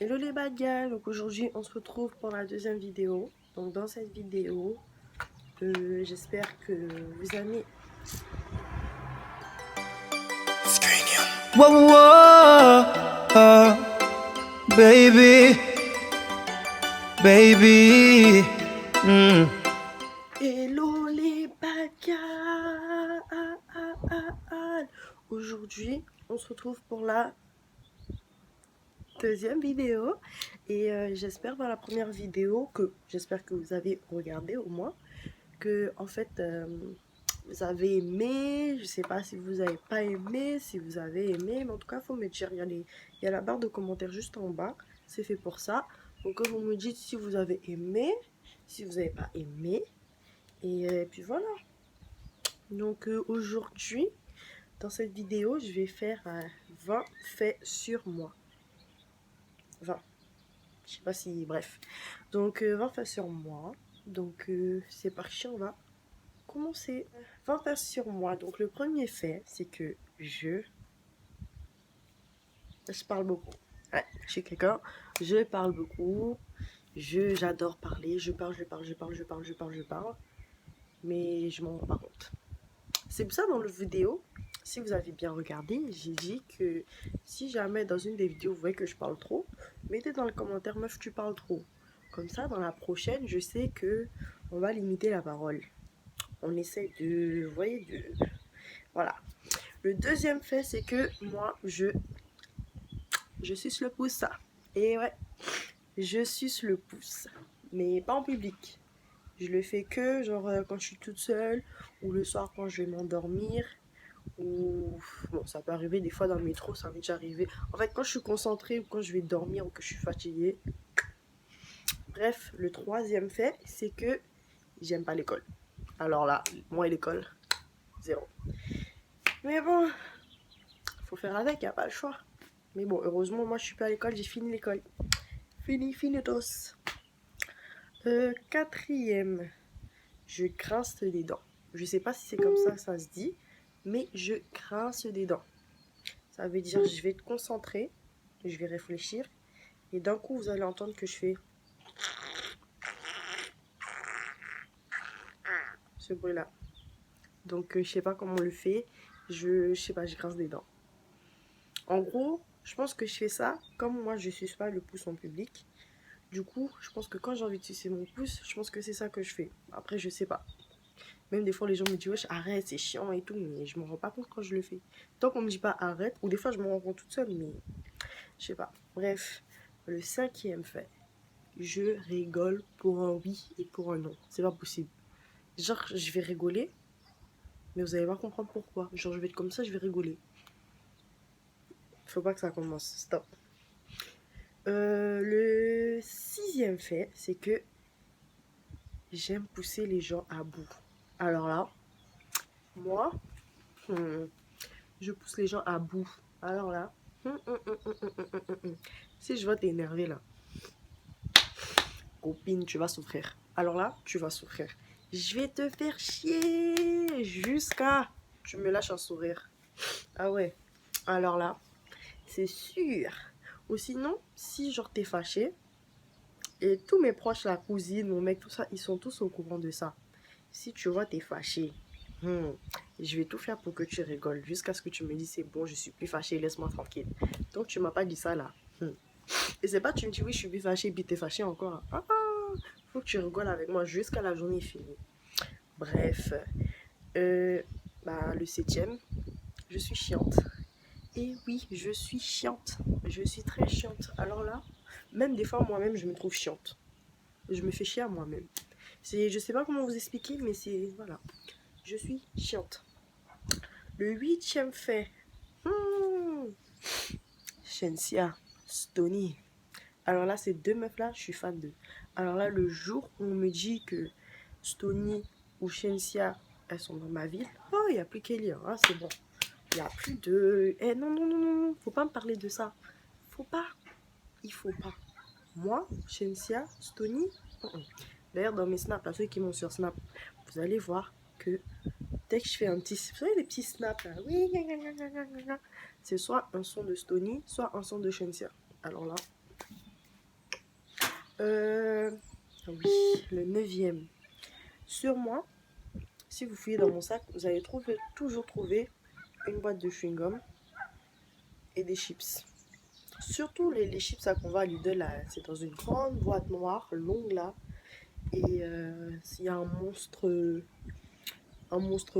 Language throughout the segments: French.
Hello les bad guys, donc aujourd'hui on se retrouve pour la deuxième vidéo. Donc dans cette vidéo, j'espère que vous aimez. Whoa, whoa, baby, baby. Hello les bad guys. Aujourd'hui on se retrouve pour la deuxième vidéo et j'espère dans la première vidéo j'espère que vous avez regardé au moins que en fait vous avez aimé. Je sais pas si vous avez pas aimé, si vous avez aimé, mais en tout cas faut me dire. Il y a la barre de commentaires juste en bas, c'est fait pour ça. Donc vous me dites si vous avez aimé, si vous n'avez pas aimé, et puis voilà. Donc aujourd'hui dans cette vidéo je vais faire 20 faits sur moi. 20, je sais pas si, bref. Donc 20 faits sur moi. Donc c'est parti, on va commencer. 20 faits sur moi. Donc le premier fait, c'est que je parle beaucoup. Ouais, je suis quelqu'un, je parle beaucoup. J'adore parler. Je parle. Mais je m'en rends pas compte. C'est pour ça dans le vidéo, si vous avez bien regardé, j'ai dit que si jamais dans une des vidéos vous voyez que je parle trop, mettez dans le commentaire meuf tu parles trop. Comme ça dans la prochaine je sais que on va limiter la parole. On essaie de, vous voyez, voilà. Le deuxième fait c'est que moi je suce le pouce ça. Et ouais, je suce le pouce, mais pas en public. Je le fais que genre quand je suis toute seule ou le soir quand je vais m'endormir. Ou bon, ça peut arriver des fois dans le métro, ça m'est déjà arrivé. En fait, quand je suis concentrée ou quand je vais dormir ou que je suis fatiguée. Bref, le troisième fait, c'est que j'aime pas l'école. Alors là, moi et l'école, zéro. Mais bon, faut faire avec, y a pas le choix. Mais bon, heureusement, moi je suis pas à l'école, j'ai fini l'école. Finitos. Quatrième, je grince des dents. Je sais pas si c'est comme ça se dit, mais je grince des dents. Ça veut dire je vais être concentrée, je vais réfléchir, et d'un coup vous allez entendre que je fais ce bruit là. Donc je sais pas comment on le fait, je sais pas, je grince des dents. En gros, je pense que je fais ça comme moi je suce pas le pouce en public. Du coup, je pense que quand j'ai envie de sucer mon pouce, je pense que c'est ça que je fais. Après, je sais pas. Même des fois, les gens me disent wesh, arrête, c'est chiant et tout, mais je m'en rends pas compte quand je le fais. Tant qu'on me dit pas arrête, ou des fois je me rends compte toute seule, mais je sais pas. Bref, le cinquième fait, je rigole pour un oui et pour un non. C'est pas possible. Genre, je vais rigoler, mais vous allez pas comprendre pourquoi. Genre, je vais être comme ça, je vais rigoler. Faut pas que ça commence. Stop. Le sixième fait, c'est que j'aime pousser les gens à bout. Alors là, moi, je pousse les gens à bout. Alors là, si je vais t'énerver là, copine, tu vas souffrir. Alors là, tu vas souffrir. Je vais te faire chier jusqu'à tu me lâches un sourire. Ah ouais. Alors là, c'est sûr. Ou sinon, si genre t'es fâché, et tous mes proches, la cousine, mon mec, tout ça, ils sont tous au courant de ça. Si tu vois t'es fâché, je vais tout faire pour que tu rigoles jusqu'à ce que tu me dises c'est bon, je suis plus fâché, laisse-moi tranquille. Donc tu m'as pas dit ça là. Et c'est pas tu me dis oui je suis plus fâché puis t'es fâché encore. Faut que tu rigoles avec moi jusqu'à la journée finie. Bref, le septième, je suis chiante. Et oui, je suis chiante. Je suis très chiante. Alors là, même des fois moi-même je me trouve chiante. Je me fais chier à moi-même. Je sais pas comment vous expliquer, mais c'est voilà. Je suis chiante. Le huitième fait. Shensia, Stony. Alors là, ces deux meufs là, je suis fan d'eux. Alors là, le jour où on me dit que Stony ou Shensia, elles sont dans ma ville, oh, il n'y a plus Kelly, hein, c'est bon. Il n'y a plus de... Eh non, non, non, non, faut pas me parler de ça. Faut pas. Il faut pas. Moi, Shensia, Stony, d'ailleurs, dans mes snaps, là, ceux qui m'ont sur Snap, vous allez voir que dès que je fais un petit... Vous savez, les petits snaps, là, oui, c'est soit un son de Stony, soit un son de Shensia. Alors là, Oui, le 9e. Sur moi, si vous fouillez dans mon sac, vous allez toujours trouver une boîte de chewing-gum et des chips. Surtout les chips qu'on va à Lidl, là, c'est dans une grande boîte noire, longue là. Et il y a un monstre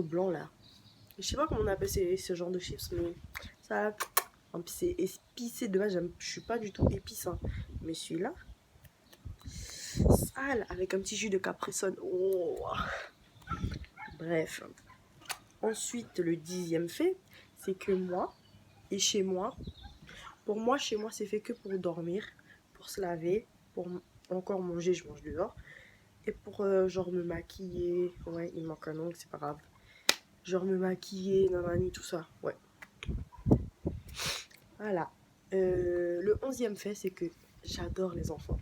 blanc là. Je sais pas comment on appelle ce genre de chips, mais ça. En plus, c'est épicé. De base, je suis pas du tout épice. Hein. Mais celui-là, sale, avec un petit jus de Capri-Sun. Oh. Bref. Ensuite, le 10e fait, c'est que moi, et chez moi, pour moi, chez moi, c'est fait que pour dormir, pour se laver, pour encore manger, je mange dehors. Et pour genre me maquiller, ouais, il manque un ongle, c'est pas grave. Genre me maquiller, nanani, tout ça, ouais. Voilà. Le 11e fait, c'est que j'adore les enfants.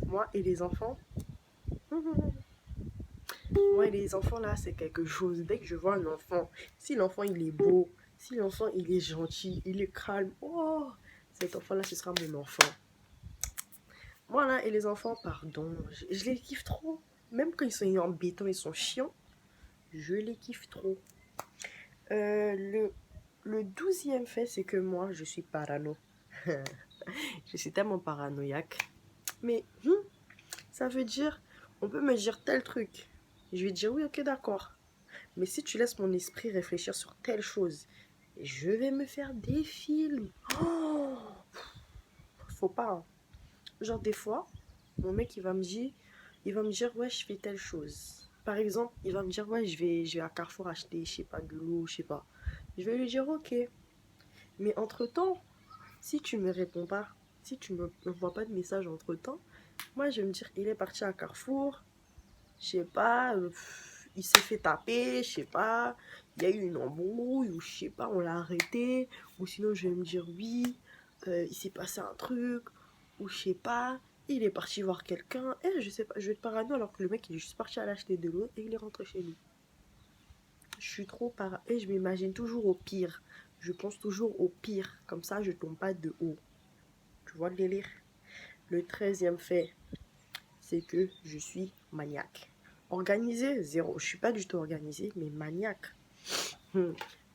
Moi et les enfants, moi et les enfants là, c'est quelque chose. Dès que je vois un enfant, si l'enfant il est beau, si l'enfant il est gentil, il est calme, oh, cet enfant là, ce sera mon enfant. Moi là et les enfants, pardon, je les kiffe trop. Même quand ils sont embêtants, ils sont chiants, je les kiffe trop. Le 12e fait, c'est que moi, je suis parano. Je suis tellement paranoïaque. Mais ça veut dire, on peut me dire tel truc. Je vais dire oui, ok, d'accord. Mais si tu laisses mon esprit réfléchir sur telle chose, je vais me faire des films. Oh, faut pas. Hein. Genre des fois, mon mec, il va me dire, ouais, je fais telle chose. Par exemple, il va me dire, ouais, je vais à Carrefour acheter, je sais pas, de l'eau, je sais pas. Je vais lui dire, ok. Mais entre-temps, si tu me réponds pas, si tu me envoies pas de message entre-temps, moi, je vais me dire, il est parti à Carrefour, je sais pas, il s'est fait taper, je sais pas, il y a eu une embrouille, ou je sais pas, on l'a arrêté, ou sinon je vais me dire, oui, il s'est passé un truc, ou je sais pas, il est parti voir quelqu'un, et je sais pas, je vais être parano alors que le mec il est juste parti à l'acheter de l'eau et il est rentré chez lui. Je suis trop para... Et je m'imagine toujours au pire. Je pense toujours au pire. Comme ça, je tombe pas de haut. Tu vois le délire? Le 13e fait, c'est que je suis maniaque. Organisé, zéro. Je suis pas du tout organisé, mais maniaque.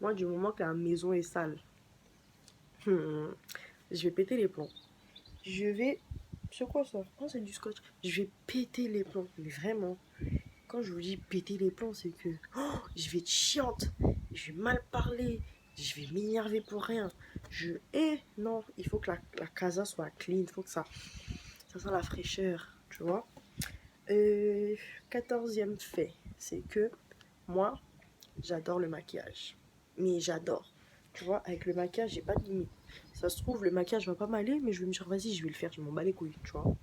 Moi, du moment que la maison est sale, je vais péter les plombs. Je vais... C'est quoi ça? Oh, c'est du scotch. Je vais péter les plombs. Mais vraiment. Quand je vous dis péter les plombs, c'est que je vais être chiante. Je vais mal parler. Je vais m'énerver pour rien. Non, il faut que la casa soit clean. Il faut que ça sent la fraîcheur. Tu vois? 14e fait, c'est que moi, j'adore le maquillage. Mais j'adore. Tu vois, avec le maquillage, j'ai pas de limite. Ça se trouve, le maquillage va pas m'aller, mais je vais me dire, vas-y, je vais le faire, je m'en bats les couilles, tu vois.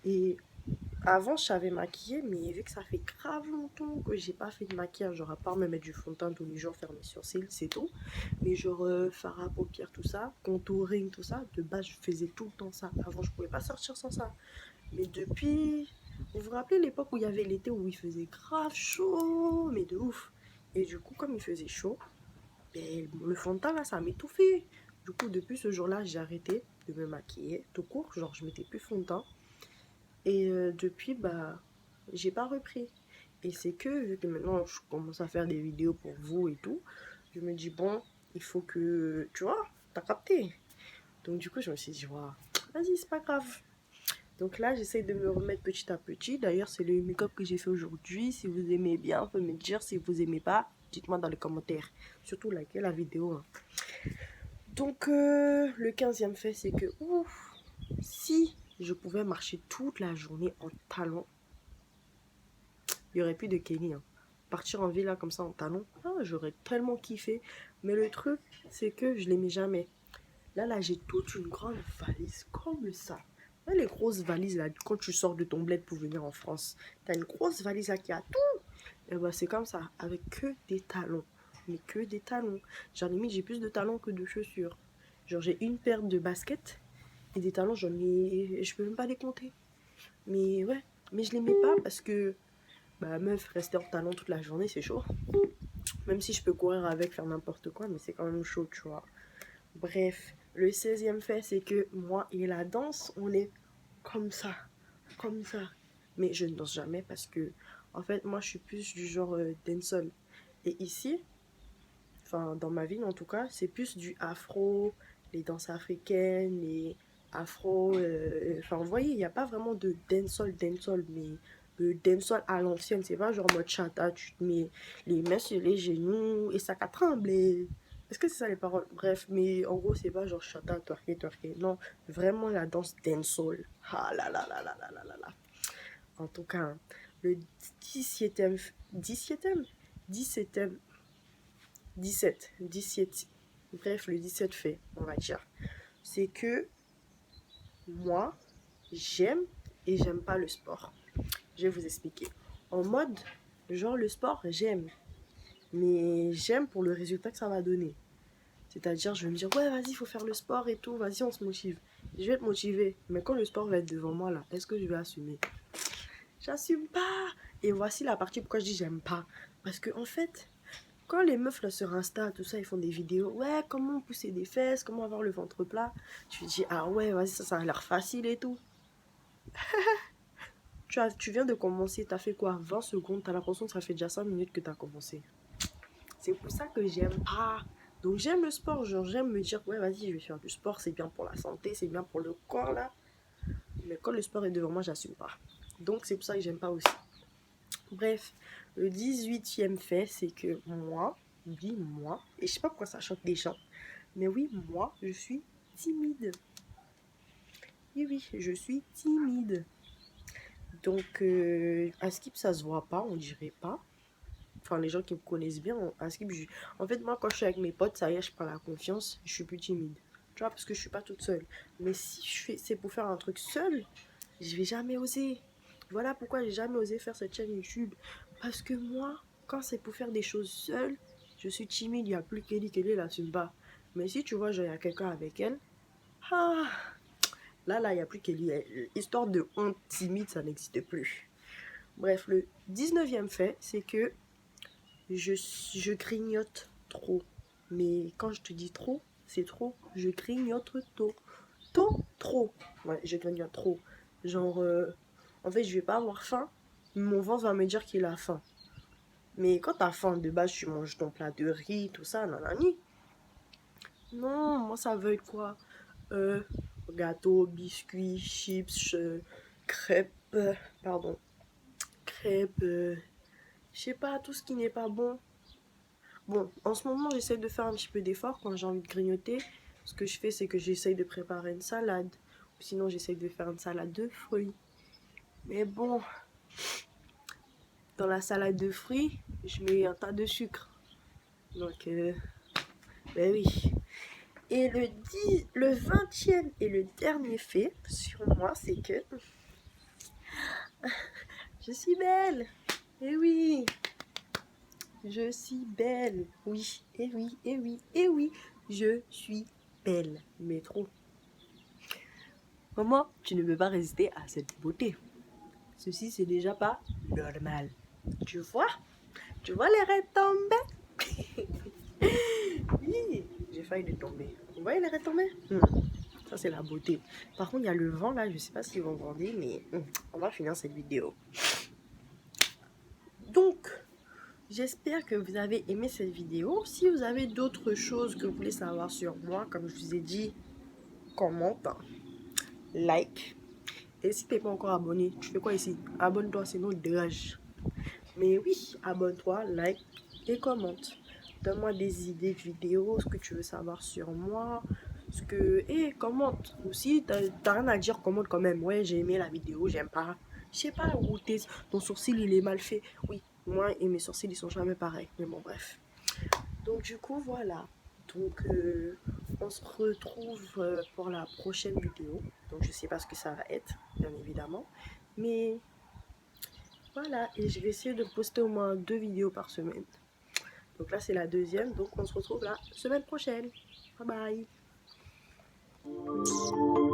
Et avant, je savais maquiller, mais vu que ça fait grave longtemps que j'ai pas fait de maquillage, genre à part me mettre du fond de teint tous les jours, faire mes sourcils, c'est tout. Mais genre, fard à paupières, tout ça, contouring, tout ça, de base, je faisais tout le temps ça. Avant, je pouvais pas sortir sans ça. Mais depuis, vous vous rappelez l'époque où il y avait l'été où il faisait grave chaud, mais de ouf. Et du coup, comme il faisait chaud, ben, le fond de teint là, ça m'étouffait. Du coup, depuis ce jour-là, j'ai arrêté de me maquiller tout court. Genre, je mettais plus fond de teint. Et depuis, bah, j'ai pas repris. Et c'est que, vu que maintenant je commence à faire des vidéos pour vous et tout, je me dis, bon, il faut que, tu vois, t'as capté. Donc, du coup, je me suis dit, wow, vas-y, c'est pas grave. Donc là, j'essaie de me remettre petit à petit. D'ailleurs, c'est le make-up que j'ai fait aujourd'hui. Si vous aimez bien, vous pouvez me dire. Si vous aimez pas, dites-moi dans les commentaires. Surtout likez la vidéo. Hein. Donc, le 15e fait, c'est que, ouf, si je pouvais marcher toute la journée en talons, il n'y aurait plus de Kenny. Hein. Partir en ville là, comme ça en talons, j'aurais tellement kiffé. Mais le truc, c'est que je l'aimais jamais. Là, j'ai toute une grande valise comme ça. Les grosses valises là, quand tu sors de ton bled pour venir en France, t'as une grosse valise là qui a tout. Et bah, c'est comme ça, avec que des talons. Mais que des talons. Genre, limite, j'ai plus de talons que de chaussures. Genre, j'ai une paire de baskets et des talons, j'en ai. Je peux même pas les compter. Mais ouais, mais je les mets pas parce que, bah, meuf, rester en talons toute la journée, c'est chaud. Même si je peux courir avec, faire n'importe quoi, mais c'est quand même chaud, tu vois. Bref, le 16e fait, c'est que moi et la danse, on est comme ça, comme ça. Mais je ne danse jamais parce que, en fait, moi, je suis plus du genre dancehall. Et ici, enfin, dans ma ville en tout cas, c'est plus du afro, les danses africaines, les afro. Enfin, vous voyez, il n'y a pas vraiment de dancehall, mais le dancehall à l'ancienne, c'est pas genre mode chata, tu te mets les mains sur les genoux et ça qu'à trembler. Est-ce que c'est ça les paroles? Bref, mais en gros, c'est pas genre chata, twerker. Non, vraiment la danse dancehall. Ah là là là là là là là là. En tout cas, hein, le 17e, 17e, 17e, 17, bref, le 17 fait, on va dire, c'est que moi, j'aime et j'aime pas le sport. Je vais vous expliquer. En mode, genre le sport, j'aime, mais j'aime pour le résultat que ça va donner. C'est-à-dire, je vais me dire, ouais, vas-y, il faut faire le sport et tout, vas-y, on se motive. Je vais être motivée, mais quand le sport va être devant moi, là, est-ce que je vais assumer? J'assume pas. Et voici la partie pourquoi je dis j'aime pas. Parce que, en fait, quand les meufs là sur Insta, tout ça, ils font des vidéos, ouais, comment pousser des fesses, comment avoir le ventre plat. Tu te dis, ah ouais, vas-y, ça a l'air facile et tout. Tu viens de commencer, t'as fait quoi? 20 secondes, t'as l'impression que ça fait déjà 5 minutes que t'as commencé. C'est pour ça que j'aime pas. Donc j'aime le sport, genre j'aime me dire, ouais, vas-y, je vais faire du sport, c'est bien pour la santé, c'est bien pour le corps là. Mais quand le sport est devant moi, j'assume pas. Donc c'est pour ça que j'aime pas aussi. Bref, le 18e fait, c'est que moi, oui, moi, et je sais pas pourquoi ça choque des gens, mais oui, moi, je suis timide. Oui, je suis timide. Donc, à Skip, ça se voit pas, on dirait pas. Enfin, les gens qui me connaissent bien, à Skip, en fait, moi, quand je suis avec mes potes, ça y est, je prends la confiance, je suis plus timide. Tu vois, parce que je suis pas toute seule. Mais si c'est pour faire un truc seul, je vais jamais oser. Voilà pourquoi j'ai jamais osé faire cette chaîne YouTube. Parce que moi, quand c'est pour faire des choses seule, je suis timide. Il n'y a plus Kelly, elle assume pas. Mais si tu vois, genre, il y a quelqu'un avec elle, ah, là, il n'y a plus Kelly. Histoire de honte timide, ça n'existe plus. Bref, le 19e fait, c'est que je grignote trop. Mais quand je te dis trop, c'est trop. Je grignote trop. Trop. Ouais, je grignote trop. Genre, en fait, je vais pas avoir faim. Mon ventre va me dire qu'il a faim. Mais quand t'as faim, de base, tu manges ton plat de riz, tout ça, nanani. Non, moi, ça veut être quoi? Euh, Gâteau, biscuits, chips, crêpes, pardon, crêpes, je sais pas, tout ce qui n'est pas bon. Bon, en ce moment, j'essaie de faire un petit peu d'effort quand j'ai envie de grignoter. Ce que je fais, c'est que j'essaye de préparer une salade. Ou sinon, j'essaye de faire une salade de fruits. Mais bon, dans la salade de fruits, je mets un tas de sucre. Donc, ben oui. Et le 20e et le dernier fait sur moi, c'est que je suis belle. Eh oui, je suis belle. Oui, eh oui, eh oui, eh oui, je suis belle. Mais trop. Maman, tu ne peux pas résister à cette beauté. Ceci, c'est déjà pas normal. Tu vois? Tu vois les retombées? Oui, j'ai failli de tomber. Vous voyez les retombées? Ça, c'est la beauté. Par contre, il y a le vent là. Je sais pas s'ils vont grandir, mais on va finir cette vidéo. Donc, j'espère que vous avez aimé cette vidéo. Si vous avez d'autres choses que vous voulez savoir sur moi, comme je vous ai dit, commente, like. Et si t'es pas encore abonné, tu fais quoi ici? Abonne-toi, sinon il dégage. Mais oui, abonne-toi, like et commente. Donne-moi des idées de vidéos, ce que tu veux savoir sur moi. Ce que. Et commente. Aussi, t'as rien à dire, commente quand même. Ouais, j'ai aimé la vidéo, j'aime pas. Je sais pas où ton sourcil il est mal fait. Oui, moi et mes sourcils ils sont jamais pareils. Mais bon, bref. Donc, du coup, voilà. Donc, on se retrouve pour la prochaine vidéo. Donc, je sais pas ce que ça va être, bien évidemment. Mais voilà, et je vais essayer de poster au moins 2 vidéos par semaine. Donc là, c'est la deuxième. Donc, on se retrouve la semaine prochaine. Bye bye.